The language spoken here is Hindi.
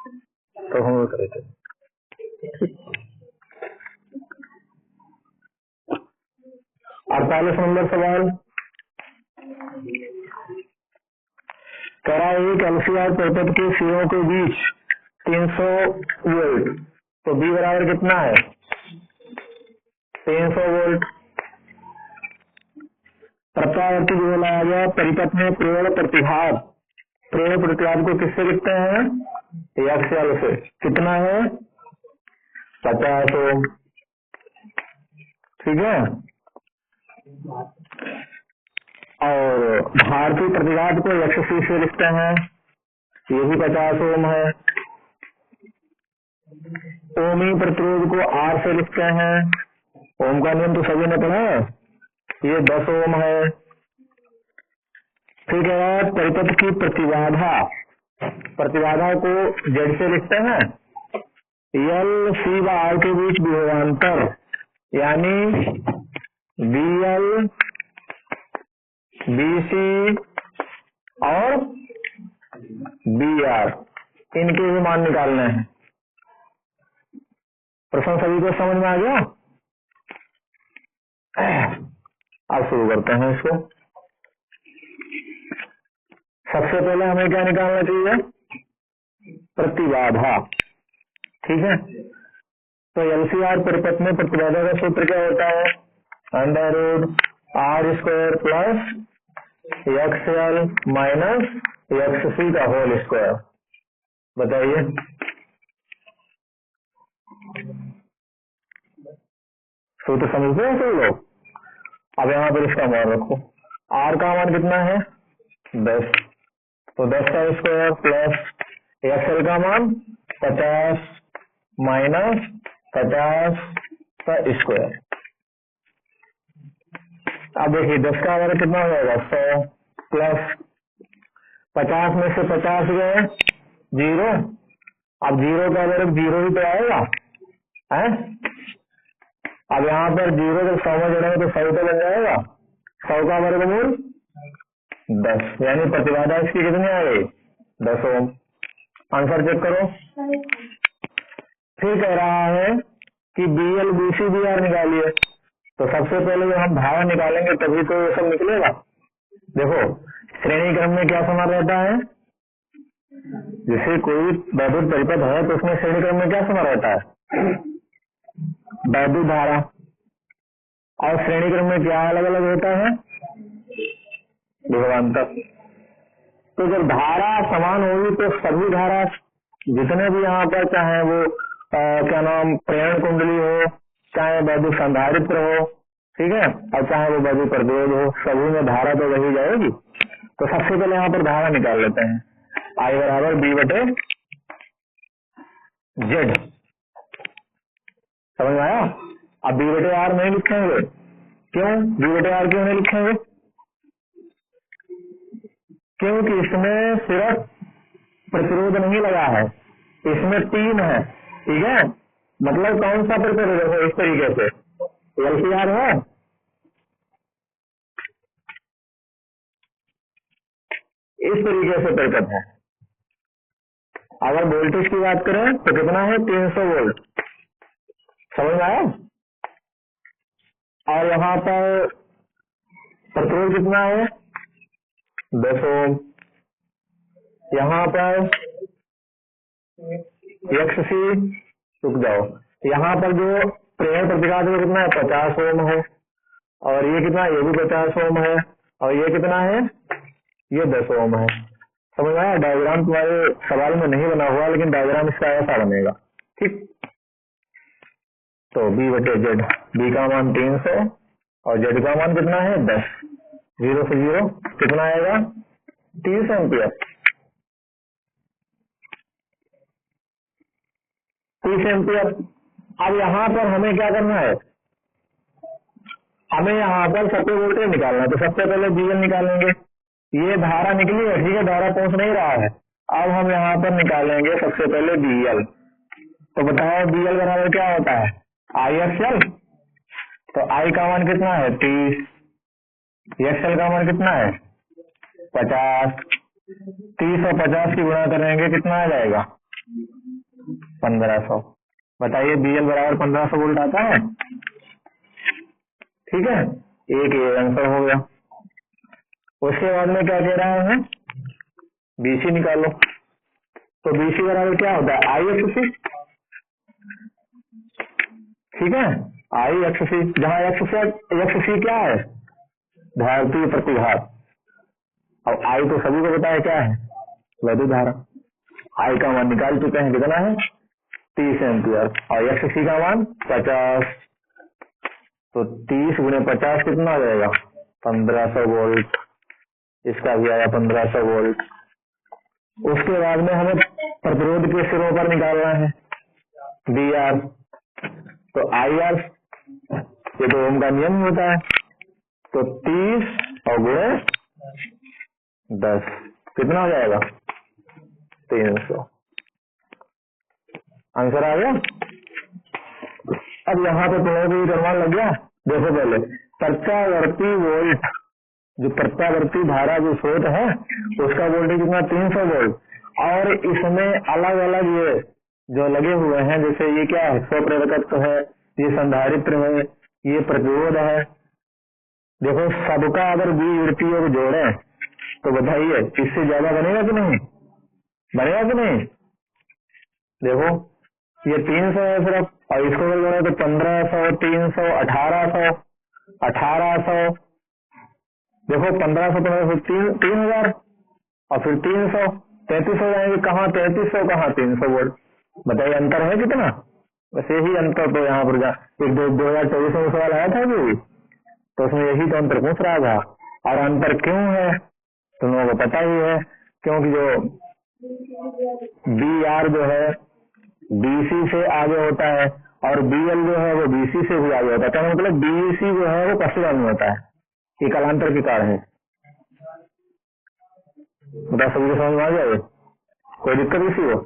तो हम करे थे। 48 नंबर सवाल कह रहा है एक एलसीआर परिपथ के सिरों के बीच 300 वोल्ट, तो बी बराबर कितना है 300 वोल्ट। प्रत्यावर्ती जो लाया गया परिपथ में प्रेरण प्रतिघात को किससे लिखते हैं एक्सएल से, कितना है 50 ओम, ठीक है। और भारतीय प्रतिघात को एक्ससी से लिखते हैं, ये भी 50 ओम है। ओमी प्रतिरोध को आर से लिखते हैं, ओम का नियम तो सभी ने पढ़ा है, ये 10 ओम है। ठीक है, परिपथ की प्रतिबाधा को जेड से लिखते हैं, एल सी व आर के बीच विभवांतर यानी बीएल बीसी और बीआर, इनके भी मान निकालने हैं। प्रश्न सभी को समझ में आ गया? अब शुरू करते हैं इसको। सबसे पहले हमें क्या निकालना चाहिए प्रतिबाधा, ठीक है। तो एलसीआर परिपथ में प्रतिबाधा का सूत्र क्या होता है under root R square plus XL minus XC का होल स्क्वायर। बताइए सूत्र समझते हैं सब लोग? अब यहाँ पर इसका मान रखो, आर का मान कितना है 10, तो 10 का स्क्वायर प्लस एक्सएल का मान 50 माइनस 50 का स्क्वायर। अब देखिए 10 का वर्ग कितना हो जाएगा 100 प्लस 50 में से 50 गए 0, अब 0 का वर्ग 0 ही तो आएगा है। अब यहाँ पर 0 जब 100 में जोड़ेंगे तो 100 तो बन जाएगा, 100 का वर्गमूल 10, यानी प्रतिबाधा इसकी कितनी आ गई 10 ओम। आंसर चेक करो। फिर कह रहा है कि बीएल बीसी बीआर निकालिए, तो सबसे पहले जब हम धारा निकालेंगे तभी तो ये सब निकलेगा। देखो श्रेणी क्रम में क्या समान रहता है, जैसे कोई वैद्युत परिपथ है तो उसमें श्रेणी क्रम में क्या समान रहता है वैद्युत धारा, और श्रेणी क्रम में क्या अलग अलग होता है विभवांतर। तो जब धारा समान होगी तो सभी धारा जितने भी यहाँ पर चाहे वो क्या नाम प्रेरण कुंडली हो, चाहे वैद्युत संधारित्र हो, ठीक है, और चाहे वो वैद्युत प्रतिरोध हो, सभी में धारा तो वही जाएगी। तो सबसे पहले यहाँ पर धारा निकाल लेते हैं, आई बराबर बी बटे जेड। समझ में आया? अब बी बटे आर नहीं लिखेंगे, क्यों बी बटे आर क्यों नहीं लिखेंगे? क्योंकि इसमें सिर्फ प्रतिरोध नहीं लगा है, इसमें 3 है, ठीक है। मतलब कौन सा प्रतिरोध है इस तरीके से एलसीआर है, इस तरीके से परिपथ है। अगर वोल्टेज की बात करें तो कितना है 300 वोल्ट, समझ में आया? और यहाँ पर प्रतिरोध कितना है 10 ओम, यहाँ पर एक्ससी, रुक जाओ, यहाँ पर जो प्रेरण प्रतिघात है कितना है 50 ओम है, और ये कितना ये भी 50 ओम है, और ये कितना है ये 10 ओम है। समझ आया? डायग्राम तुम्हारे सवाल में नहीं बना हुआ, लेकिन डायग्राम इसका ऐसा बनेगा, ठीक। तो बी बटे जेड, बी का मान 300 और जेड का मान कितना है 10, 0 से 0 कितना आएगा 30 एम्पियर। 30 एम्पियर। अब यहाँ पर हमें क्या करना है, हमें यहाँ पर सप्लाई वोल्टेज निकालना है, तो सबसे पहले बीएल निकालेंगे। ये धारा निकली है, ठीक है, धारा पहुंच नहीं रहा है। अब हम यहाँ पर निकालेंगे सबसे पहले बीएल। तो बताओ बीएल बराबर क्या होता है आई एक्सएल, तो आई का मान कितना है 30, एक्सएल का मान कितना है 50, 30 और 50 की गुणा करेंगे कितना आ जाएगा 1500। बताइए BL बराबर 1500 वोल्ट आता है। ठीक है, एक ये आंसर हो गया। उसके बाद में क्या कह रहा है, BC निकालो। तो BC बराबर क्या होता है, IXC। ठीक है, IXC, जहाँ XC क्या है, धारित्रीय प्रतिघात। अब I तो सभी को पता है क्या है, वैद्युत धारा। I का मान निकाल चुके हैं, कितना है 30 एम्पियर, और XC का मान 50। तो 30 गुणे 50 कितना आ जाएगा, 1500 वोल्ट। इसका भी आया 1500 वोल्ट। उसके बाद में हमें प्रतिरोध के सिरों पर निकालना है, DR। तो IR, ये तो ओम का नियम होता है। तो 30 और गुणे 10 कितना हो जाएगा, 300। आंसर आ गया। अब यहाँ पे तुम्हें भी अनुमान लग गया। देखो पहले प्रत्यावर्ती वोल्ट, जो प्रत्यावर्ती धारा जो स्रोत है उसका वोल्टेज कितना, 300 वोल्ट। और इसमें अलग अलग ये जो लगे हुए हैं, जैसे ये क्या है, स्वप्रेरकत्व है, ये संधारित्र है, ये प्रतिरोध है। देखो सबका अगर बीज वृत्तियों को जोड़े तो बताइए इससे ज्यादा बनेगा कि नहीं, बनेगा कि नहीं। देखो ये 300 है सिर्फ, और इसको अगर जोड़े तो 1500, 300, 1800। देखो 1500 3000, और फिर 300, 33 हो जाएंगे। कहाँ 3300, कहाँ 300 वोल्ट। बताइए अंतर है कितना। बस यही अंतर तो यहाँ पर 2024 में सवाल आया था कि, तो उसमें यही तो अंतर पूछ रहा था। और अंतर क्यों है तुम लोगों को पता ही है, क्योंकि जो BR जो है BC से आगे होता है, और BL जो है वो BC से भी आगे होता है। तो मतलब BC जो है वो कष्टगामी होता है, ये कालांतर के कारण है। बता, सभी को समझ में आ जाए, कोई दिक्कत इसी हो।